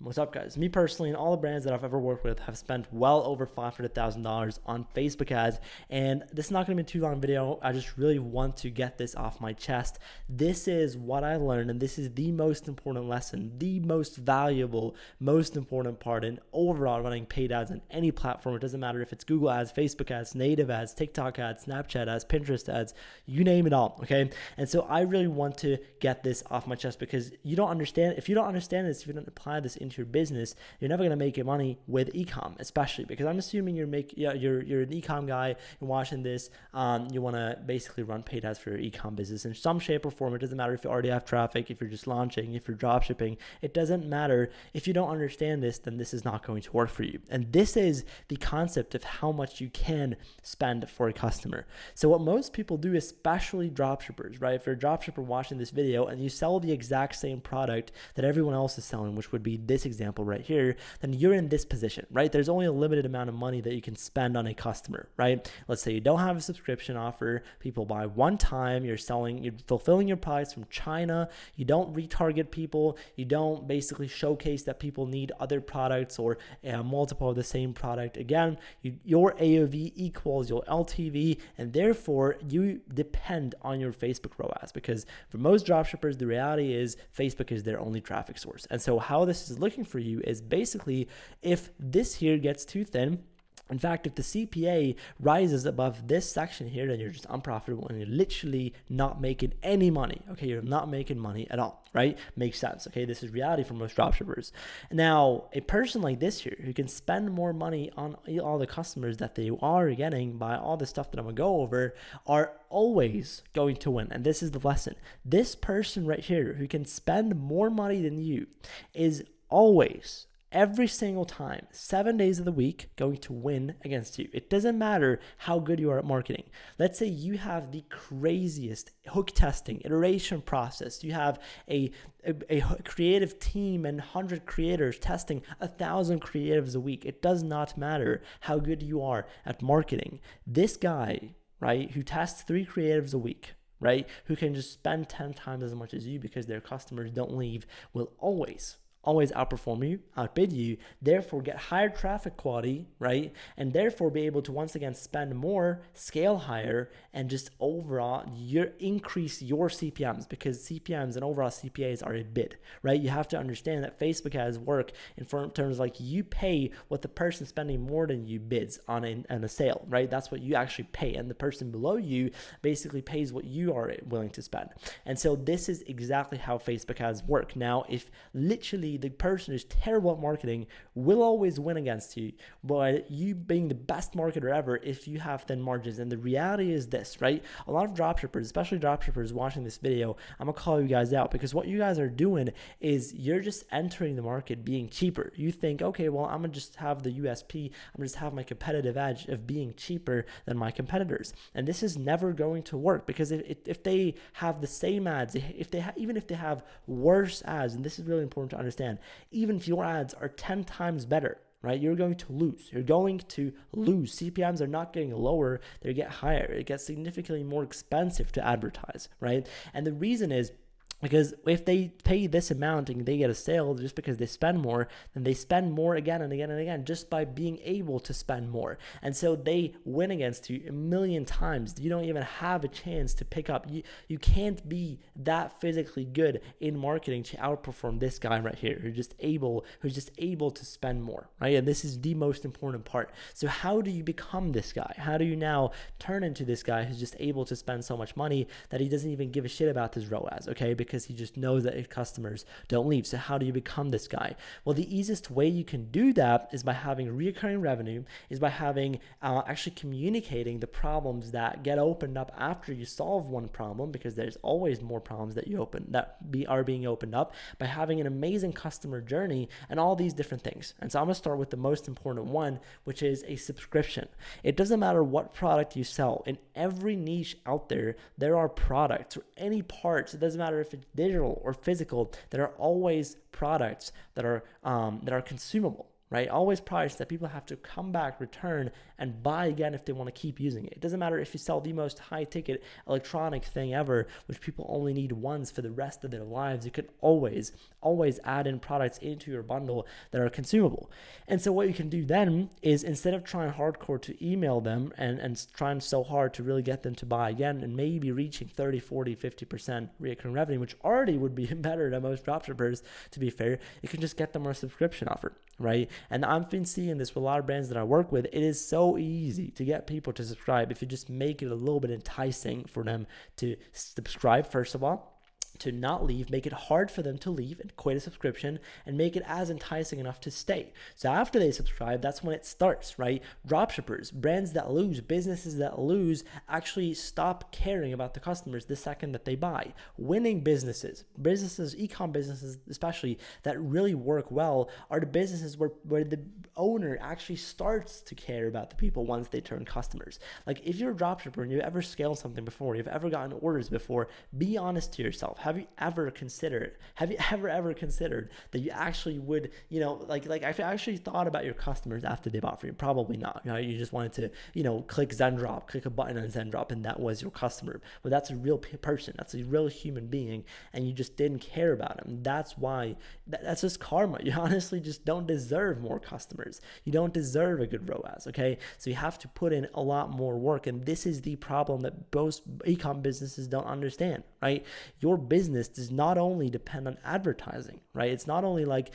What's up, guys? Me personally and all the brands that I've ever worked with have spent well over $500,000 on Facebook ads, and this is not going to be a too long video. I just really want to get this off my chest. This is what I learned, and this is the most important lesson, the most valuable, most important part in overall running paid ads on any platform. It doesn't matter if it's Google ads, Facebook ads, native ads, TikTok ads, Snapchat ads, Pinterest ads, you name it all, okay? And so I really want to get this off my chest because you don't understand. If you don't understand this, if you don't apply this into your business, you're never going to make money with ecom, especially because I'm assuming you're an ecom guy. You're watching this. You want to basically run paid ads for your ecom business in some shape or form. It doesn't matter if you already have traffic, if you're just launching, if you're drop shipping. It doesn't matter. If you don't understand this, then this is not going to work for you. And this is the concept of how much you can spend for a customer. So what most people do, especially drop shippers, right? If you're a drop shipper watching this video and you sell the exact same product that everyone else is selling, which would be this example right here, then you're in this position, right? There's only a limited amount of money that you can spend on a customer, right? Let's say you don't have a subscription offer, people buy one time, you're fulfilling your products from China, you don't retarget people, you don't basically showcase that people need other products or multiple of the same product. Again, your AOV equals your LTV, and therefore you depend on your Facebook ROAS, because for most dropshippers, the reality is Facebook is their only traffic source. And so how this is looking for you is basically if this here gets too thin, in fact, if the CPA rises above this section here, then you're just unprofitable and you're literally not making any money. Okay, you're not making money at all, right? Makes sense. Okay, this is reality for most dropshippers. Now, a person like this here who can spend more money on all the customers that they are getting by all the stuff that I'm gonna go over are always going to win. And this is the lesson. This person right here who can spend more money than you is always, every single time, 7 days of the week, going to win against you. It doesn't matter how good you are at marketing. Let's say you have the craziest hook testing, iteration process. You have a creative team and 100 creators testing 1,000 creatives a week. It does not matter how good you are at marketing. This guy, right, who tests 3 creatives a week, right, who can just spend 10 times as much as you because their customers don't leave, will always outperform you, outbid you, therefore get higher traffic quality, right? And therefore be able to once again spend more, scale higher, and just overall increase your CPMs, because CPMs and overall CPAs are a bid, right? You have to understand that Facebook ads work in terms like you pay what the person spending more than you bids on a sale, right? That's what you actually pay. And the person below you basically pays what you are willing to spend. And so this is exactly how Facebook ads work. Now, if literally the person who's terrible at marketing will always win against you, but you being the best marketer ever if you have thin margins. And the reality is this, right? A lot of dropshippers, especially dropshippers watching this video, I'm gonna call you guys out, because what you guys are doing is you're just entering the market being cheaper. You think, okay, well, I'm gonna just have the USP, I'm gonna just have my competitive edge of being cheaper than my competitors. And this is never going to work, because if they have the same ads, even if they have worse ads, and this is really important to understand, even if your ads are 10 times better, right, you're going to lose. You're going to lose. CPMs are not getting lower, they get higher. It gets significantly more expensive to advertise, right? And the reason is because if they pay this amount and they get a sale just because they spend more, then they spend more again and again and again just by being able to spend more. And so they win against you a million times. You don't even have a chance to pick up. You can't be that physically good in marketing to outperform this guy right here who's just able to spend more, right? And this is the most important part. So how do you become this guy? How do you now turn into this guy who's just able to spend so much money that he doesn't even give a shit about his ROAS, okay? Because he just knows that his customers don't leave. So how do you become this guy? Well, the easiest way you can do that is by having recurring revenue, is by having actually communicating the problems that get opened up after you solve one problem, because there's always more problems that are being opened up, by having an amazing customer journey and all these different things. And so I'm gonna start with the most important one, which is a subscription. It doesn't matter what product you sell. In every niche out there, there are products or any parts. It doesn't matter if it's digital or physical, there are always products that are consumable. right? Always priced that people have to come back, return, and buy again if they want to keep using it. It doesn't matter if you sell the most high-ticket electronic thing ever, which people only need once for the rest of their lives. You can always add in products into your bundle that are consumable. And so what you can do then is, instead of trying hardcore to email them and trying so hard to really get them to buy again and maybe reaching 30, 40, 50% recurring revenue, which already would be better than most dropshippers, to be fair, you can just get them a subscription offer, right? And I've been seeing this with a lot of brands that I work with. It is so easy to get people to subscribe if you just make it a little bit enticing for them to subscribe, first of all, to not leave, make it hard for them to leave and quit a subscription, and make it as enticing enough to stay. So after they subscribe, that's when it starts, right? Dropshippers, brands that lose, businesses that lose, actually stop caring about the customers the second that they buy. Winning businesses, e-com businesses especially, that really work well are the businesses where the owner actually starts to care about the people once they turn customers. Like, if you're a dropshipper and you've ever scaled something before, you've ever gotten orders before, be honest to yourself. Have you ever considered that you actually would, like I've actually thought about your customers after they bought from you? Probably not. You just wanted to, click Zendrop, click a button on Zendrop, and that was your customer. But that's a real person. That's a real human being, and you just didn't care about them. That's why, that's just karma. You honestly just don't deserve more customers. You don't deserve a good ROAS, okay? So you have to put in a lot more work, and this is the problem that most e-com businesses don't understand, right? Your business does not only depend on advertising, right? It's not only like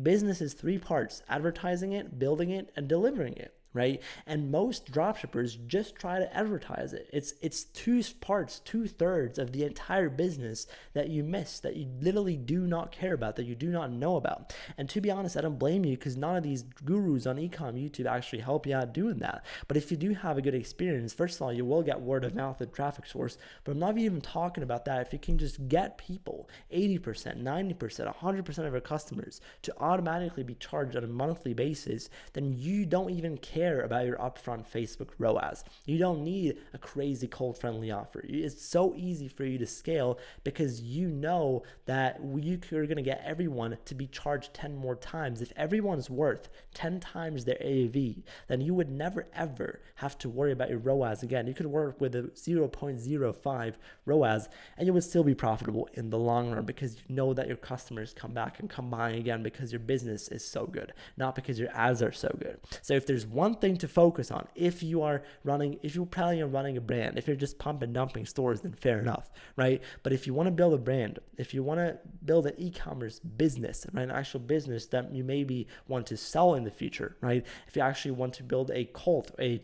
business is three parts: advertising it, building it, and delivering it, right? And most dropshippers just try to advertise it. It's two parts, 2/3 of the entire business that you miss, that you literally do not care about, that you do not know about. And to be honest, I don't blame you, because none of these gurus on ecom YouTube actually help you out doing that. But if you do have a good experience, first of all, you will get word of mouth and traffic source. But I'm not even talking about that. If you can just get people, 80%, 90%, 100% of your customers to automatically be charged on a monthly basis, then you don't even care about your upfront Facebook ROAS. You don't need a crazy cold friendly offer. It's so easy for you to scale, because you know that you're going to get everyone to be charged 10 more times. If everyone's worth 10 times their AAV, then you would never ever have to worry about your ROAS again. You could work with a 0.05 ROAS and you would still be profitable in the long run, because you know that your customers come back and come buying again because your business is so good, not because your ads are so good. So if there's one thing to focus on, if you're planning on running a brand, if you're just pump and dumping stores, then fair enough, right? But if you want to build a brand, if you want to build an e-commerce business, right, an actual business that you maybe want to sell in the future, right? If you actually want to build a cult, a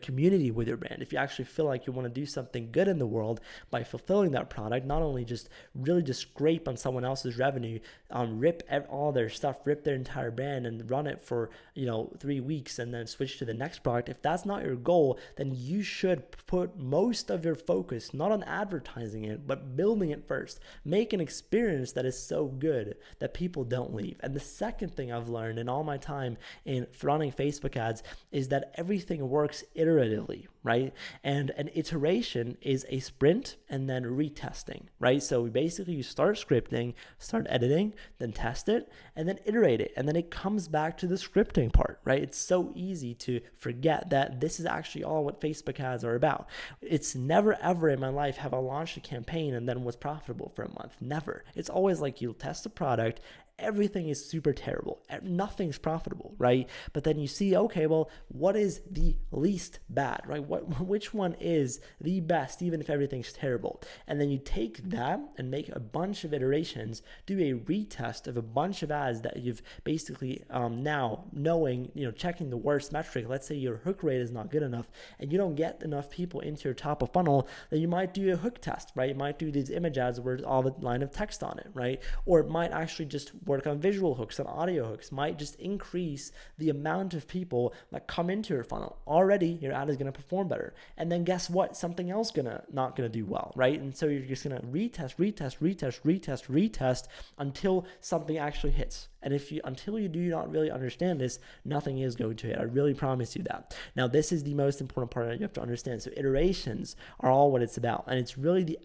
community with your brand, if you actually feel like you want to do something good in the world by fulfilling that product, not only just really just scrape on someone else's revenue, rip all their stuff, rip their entire brand and run it for 3 weeks and then switch to the next product. If that's not your goal, then you should put most of your focus not on advertising it, but building it first. Make an experience that is so good that people don't leave. And the second thing I've learned in all my time in running Facebook ads is that everything works iteratively, right? And an iteration is a sprint and then retesting, right? So basically you start scripting, start editing, then test it, and then iterate it. And then it comes back to the scripting part, right? It's so easy to forget that this is actually all what Facebook ads are about. It's never ever in my life have I launched a campaign and then was profitable for a month. Never. It's always like you'll test a product, everything is super terrible, nothing's profitable, right? But then you see, okay, well, what is the least bad, right? Which one is the best, even if everything's terrible? And then you take that and make a bunch of iterations, do a retest of a bunch of ads that you've basically now knowing, checking the worst metric. Let's say your hook rate is not good enough and you don't get enough people into your top of funnel, then you might do a hook test, right? You might do these image ads where there's all the line of text on it, right? Or it might actually just work on visual hooks, on audio hooks, might just increase the amount of people that come into your funnel. Already your ad is going to perform better. And then guess what? Something else not going to do well, right? And so you're just going to retest until something actually hits. And until you do not really understand this, nothing is going to hit. I really promise you that. Now, this is the most important part that you have to understand. So iterations are all what it's about. And it's really the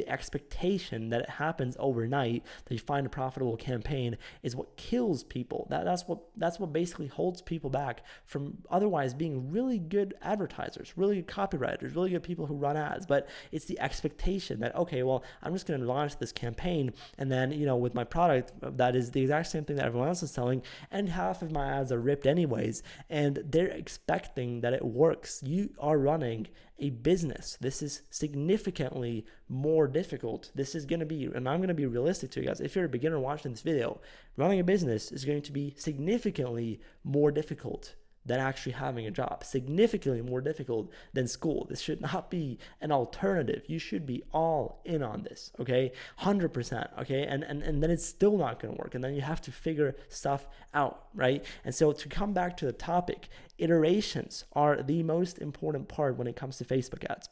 expectation that it happens overnight, that you find a profitable campaign, is what kills people. That's what basically holds people back from otherwise being really good advertisers, really good copywriters, really good people who run ads. But it's the expectation that, okay, well, I'm just going to launch this campaign, and then, with my product that is the exact same thing that everyone else is selling, and half of my ads are ripped anyways, and they're expecting that it works. You are running a business. This is significantly more difficult. This is going to be, and I'm going to be realistic to you guys, if you're a beginner watching this video, running a business is going to be significantly more difficult than actually having a job, significantly more difficult than school. This should not be an alternative. You should be all in on this, okay? 100%, okay? And then it's still not gonna work. And then you have to figure stuff out, right? And so to come back to the topic, iterations are the most important part when it comes to Facebook ads.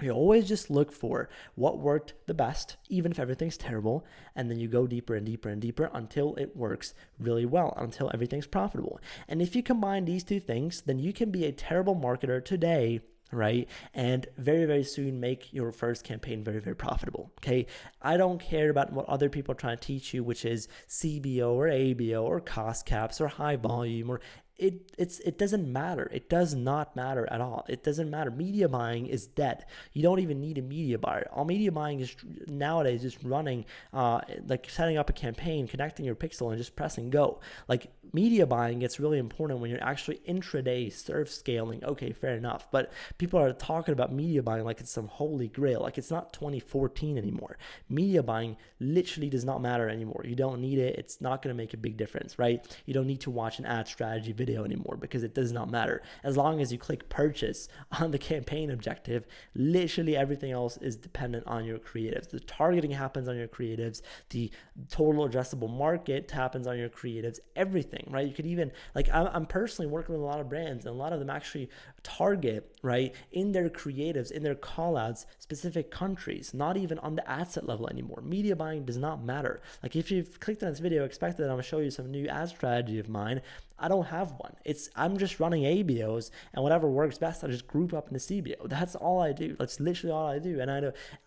You always just look for what worked the best, even if everything's terrible, and then you go deeper and deeper and deeper until it works really well, until everything's profitable. And if you combine these two things, then you can be a terrible marketer today, right? And very, very soon make your first campaign very, very profitable, okay? I don't care about what other people are trying to teach you, which is CBO or ABO or cost caps or high volume or it doesn't matter. It does not matter at all. It doesn't matter. Media buying is dead. You don't even need a media buyer. All media buying is nowadays just running, like setting up a campaign, connecting your pixel, and just pressing go. Like media buying gets really important when you're actually intraday surf scaling. Okay, fair enough. But people are talking about media buying like it's some holy grail. Like it's not 2014 anymore. Media buying literally does not matter anymore. You don't need it. It's not going to make a big difference, right? You don't need to watch an ad strategy video anymore because it does not matter. As long as you click purchase on the campaign objective, literally everything else is dependent on your creatives. The targeting happens on your creatives. The total addressable market happens on your creatives. Everything, right? You could even, like, I'm personally working with a lot of brands, and a lot of them actually target, right, in their creatives, in their call outs, specific countries, not even on the ad set level anymore. Media buying does not matter. Like if you've clicked on this video, expect that I'm going to show you some new ad strategy of mine. I don't have one. I'm just running ABOs, and whatever works best, I just group up into CBO. That's all I do. That's literally all I do. And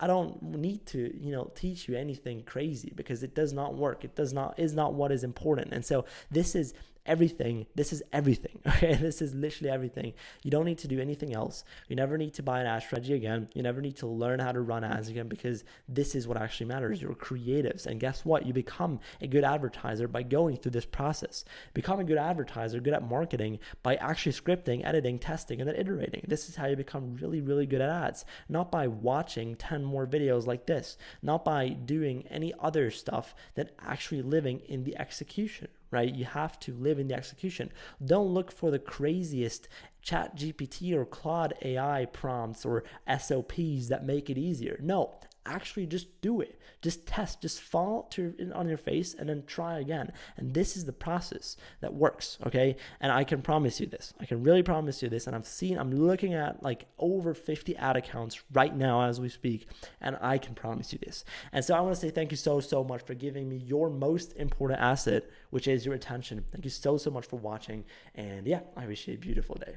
I don't need to, teach you anything crazy because it does not work. It is not what is important. And so this is everything. This is everything. Okay, this is literally everything. You don't need to do anything else. You never need to buy an ad strategy again. You never need to learn how to run ads again, because this is what actually matters. Your creatives. And guess what? You become a good advertiser by going through this process. Become a good advertiser, good at marketing, by actually scripting, editing, testing, and then iterating. This is how you become really, really good at ads. Not by watching 10 more videos like this. Not by doing any other stuff than actually living in the execution. Right? You have to live in the execution. Don't look for the craziest Chat GPT or Claude AI prompts or SOPs that make it easier. No, actually just do it. Just test, just fall on your face and then try again. And this is the process that works, okay? And I can promise you this. I can really promise you this. And I'm looking at like over 50 ad accounts right now as we speak, and I can promise you this. And so I want to say thank you so much for giving me your most important asset, which is your attention. Thank you so much for watching. And yeah, I wish you a beautiful day.